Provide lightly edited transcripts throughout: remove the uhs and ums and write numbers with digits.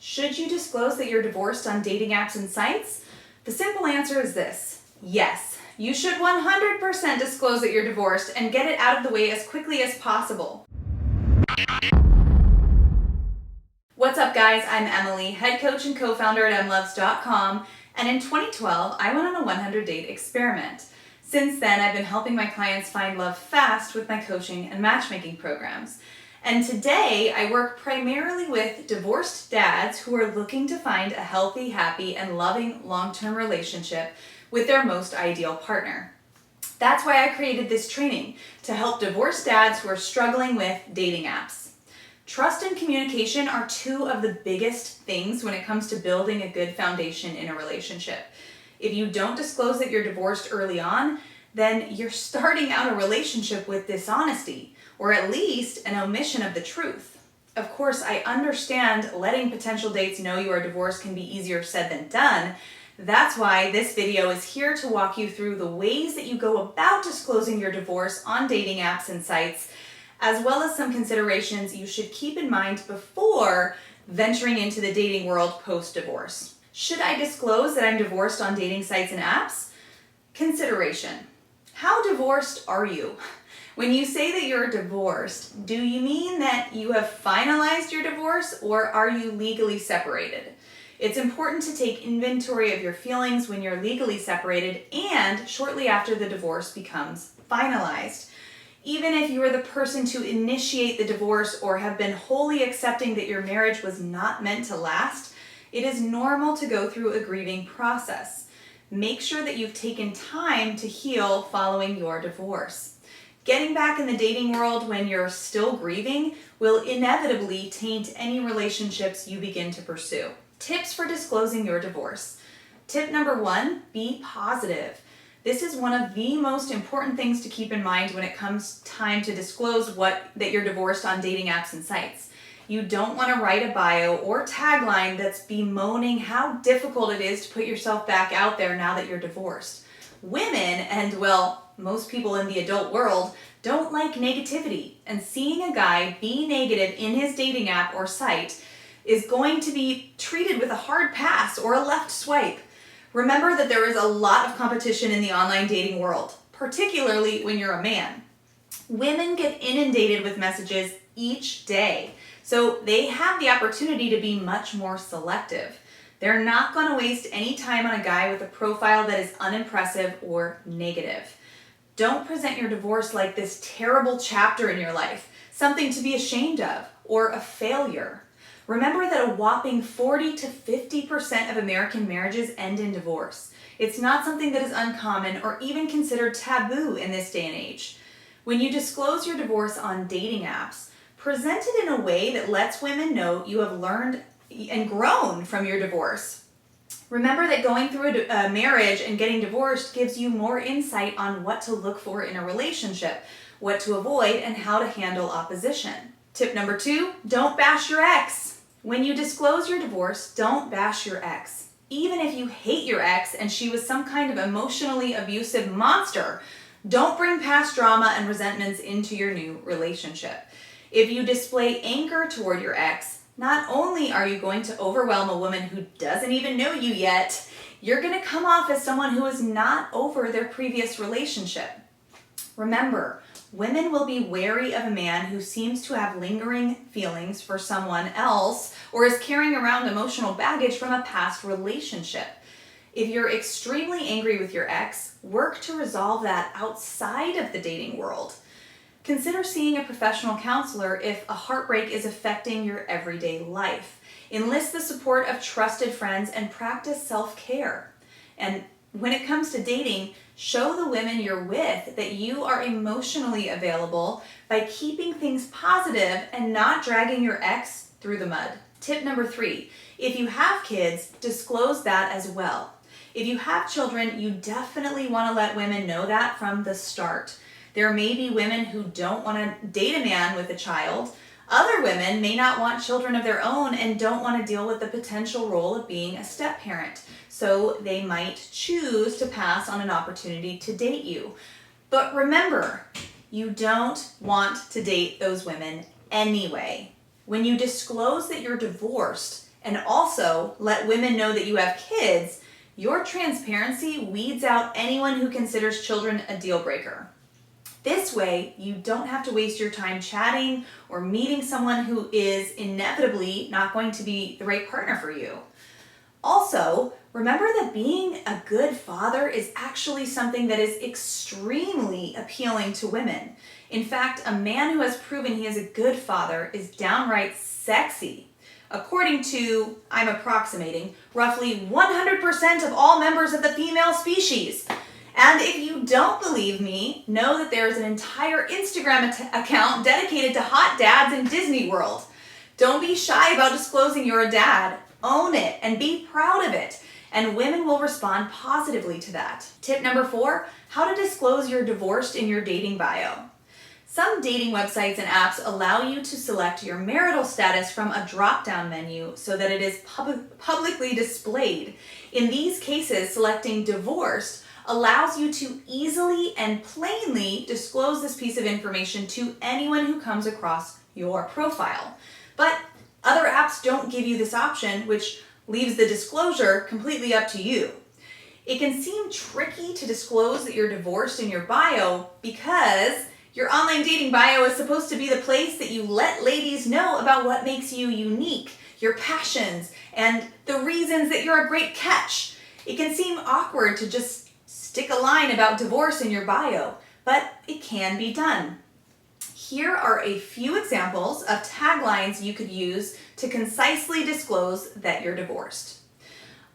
Should you disclose that you're divorced on dating apps and sites? The simple answer is this: yes. You should 100% disclose that you're divorced and get it out of the way as quickly as possible. What's up, guys? I'm Emyli, head coach and co-founder at emlovz.com, and in 2012, I went on a 100-date experiment. Since then, I've been helping my clients find love fast with my coaching and matchmaking programs. And today, I work primarily with divorced dads who are looking to find a healthy, happy, and loving long-term relationship with their most ideal partner. That's why I created this training, to help divorced dads who are struggling with dating apps. Trust and communication are two of the biggest things when it comes to building a good foundation in a relationship. If you don't disclose that you're divorced early on, then you're starting out a relationship with dishonesty, or at least an omission of the truth. Of course, I understand letting potential dates know you are divorced can be easier said than done. That's why this video is here to walk you through the ways that you go about disclosing your divorce on dating apps and sites, as well as some considerations you should keep in mind before venturing into the dating world post-divorce. Should I disclose that I'm divorced on dating sites and apps? Consideration: how divorced are you? When you say that you're divorced, do you mean that you have finalized your divorce, or are you legally separated? It's important to take inventory of your feelings when you're legally separated and shortly after the divorce becomes finalized. Even if you are the person to initiate the divorce or have been wholly accepting that your marriage was not meant to last, it is normal to go through a grieving process. Make sure that you've taken time to heal following your divorce. Getting back in the dating world when you're still grieving will inevitably taint any relationships you begin to pursue. Tips for disclosing your divorce. Tip number 1, be positive. This is one of the most important things to keep in mind when it comes time to disclose that you're divorced on dating apps and sites. You don't want to write a bio or tagline that's bemoaning how difficult it is to put yourself back out there now that you're divorced. Women, and well, most people in the adult world, don't like negativity, and seeing a guy be negative in his dating app or site is going to be treated with a hard pass or a left swipe. Remember that there is a lot of competition in the online dating world, particularly when you're a man. Women get inundated with messages each day, so they have the opportunity to be much more selective. They're not going to waste any time on a guy with a profile that is unimpressive or negative. Don't present your divorce like this terrible chapter in your life, something to be ashamed of, or a failure. Remember that a whopping 40 to 50% of American marriages end in divorce. It's not something that is uncommon or even considered taboo in this day and age. When you disclose your divorce on dating apps, present it in a way that lets women know you have learned and grown from your divorce. Remember that going through a marriage and getting divorced gives you more insight on what to look for in a relationship, what to avoid, and how to handle opposition. Tip number 2, don't bash your ex. When you disclose your divorce, don't bash your ex. Even if you hate your ex and she was some kind of emotionally abusive monster, don't bring past drama and resentments into your new relationship. If you display anger toward your ex, not only are you going to overwhelm a woman who doesn't even know you yet, you're going to come off as someone who is not over their previous relationship. Remember, women will be wary of a man who seems to have lingering feelings for someone else or is carrying around emotional baggage from a past relationship. If you're extremely angry with your ex, work to resolve that outside of the dating world. Consider seeing a professional counselor if a heartbreak is affecting your everyday life. Enlist the support of trusted friends and practice self-care. And when it comes to dating, show the women you're with that you are emotionally available by keeping things positive and not dragging your ex through the mud. Tip number 3, if you have kids, disclose that as well. If you have children, you definitely want to let women know that from the start. There may be women who don't want to date a man with a child. Other women may not want children of their own and don't want to deal with the potential role of being a step-parent. So they might choose to pass on an opportunity to date you. But remember, you don't want to date those women anyway. When you disclose that you're divorced and also let women know that you have kids, your transparency weeds out anyone who considers children a deal breaker. This way, you don't have to waste your time chatting or meeting someone who is inevitably not going to be the right partner for you. Also, remember that being a good father is actually something that is extremely appealing to women. In fact, a man who has proven he is a good father is downright sexy. According to, I'm approximating, roughly 100% of all members of the female species. And if you don't believe me, know that there's an entire Instagram account dedicated to hot dads in Disney World. Don't be shy about disclosing you're a dad. Own it and be proud of it. And women will respond positively to that. Tip number 4, how to disclose you're divorced in your dating bio. Some dating websites and apps allow you to select your marital status from a drop-down menu so that it is publicly displayed. In these cases, selecting divorced allows you to easily and plainly disclose this piece of information to anyone who comes across your profile. But other apps don't give you this option, which leaves the disclosure completely up to you. It can seem tricky to disclose that you're divorced in your bio because your online dating bio is supposed to be the place that you let ladies know about what makes you unique, your passions, and the reasons that you're a great catch. It can seem awkward to just stick a line about divorce in your bio, but it can be done. Here are a few examples of taglines you could use to concisely disclose that you're divorced.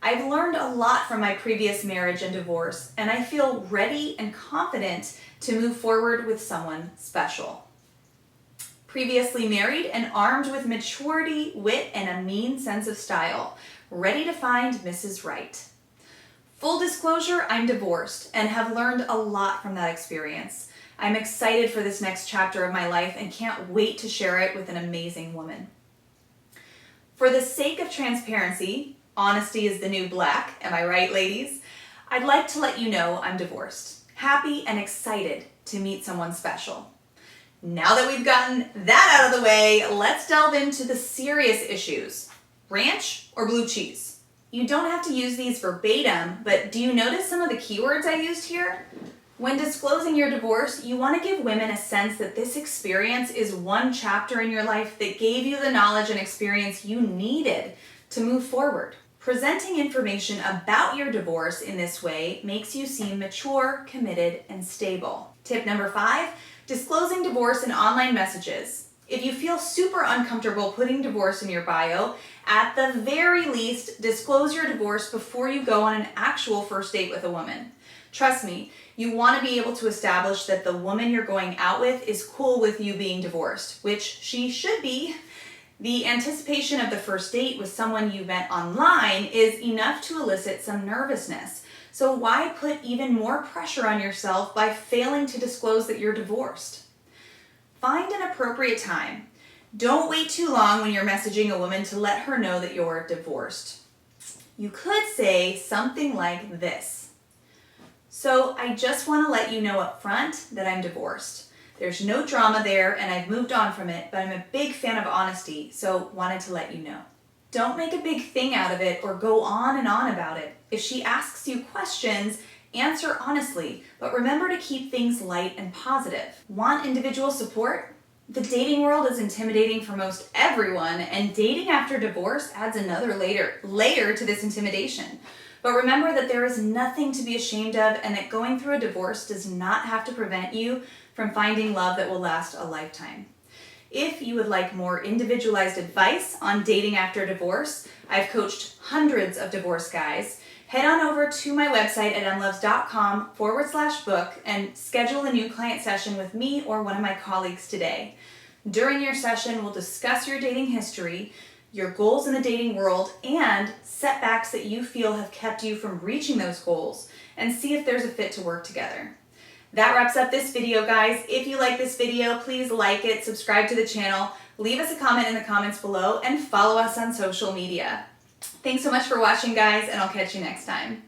I've learned a lot from my previous marriage and divorce, and I feel ready and confident to move forward with someone special. Previously married and armed with maturity, wit, and a mean sense of style, ready to find Mrs. Right. Full disclosure, I'm divorced and have learned a lot from that experience. I'm excited for this next chapter of my life and can't wait to share it with an amazing woman. For the sake of transparency, honesty is the new black, am I right, ladies? I'd like to let you know I'm divorced, happy and excited to meet someone special. Now that we've gotten that out of the way, let's delve into the serious issues. Ranch or blue cheese? You don't have to use these verbatim, but do you notice some of the keywords I used here? When disclosing your divorce, you want to give women a sense that this experience is one chapter in your life that gave you the knowledge and experience you needed to move forward. Presenting information about your divorce in this way makes you seem mature, committed, and stable. Tip number 5, disclosing divorce in online messages. If you feel super uncomfortable putting divorce in your bio, at the very least, disclose your divorce before you go on an actual first date with a woman. Trust me, you want to be able to establish that the woman you're going out with is cool with you being divorced, which she should be. The anticipation of the first date with someone you met online is enough to elicit some nervousness. So why put even more pressure on yourself by failing to disclose that you're divorced? Find an appropriate time. Don't wait too long when you're messaging a woman to let her know that you're divorced. You could say something like this. So I just want to let you know up front that I'm divorced. There's no drama there and I've moved on from it, but I'm a big fan of honesty, so wanted to let you know. Don't make a big thing out of it or go on and on about it. If she asks you questions, answer honestly, but remember to keep things light and positive. Want individual support? The dating world is intimidating for most everyone, and dating after divorce adds another layer to this intimidation. But remember that there is nothing to be ashamed of and that going through a divorce does not have to prevent you from finding love that will last a lifetime. If you would like more individualized advice on dating after divorce, I've coached hundreds of divorce guys. Head on over to my website at emlovz.com/book and schedule a new client session with me or one of my colleagues today. During your session, we'll discuss your dating history, your goals in the dating world, and setbacks that you feel have kept you from reaching those goals, and see if there's a fit to work together. That wraps up this video, guys. If you like this video, please like it, subscribe to the channel, leave us a comment in the comments below, and follow us on social media. Thanks so much for watching, guys, and I'll catch you next time.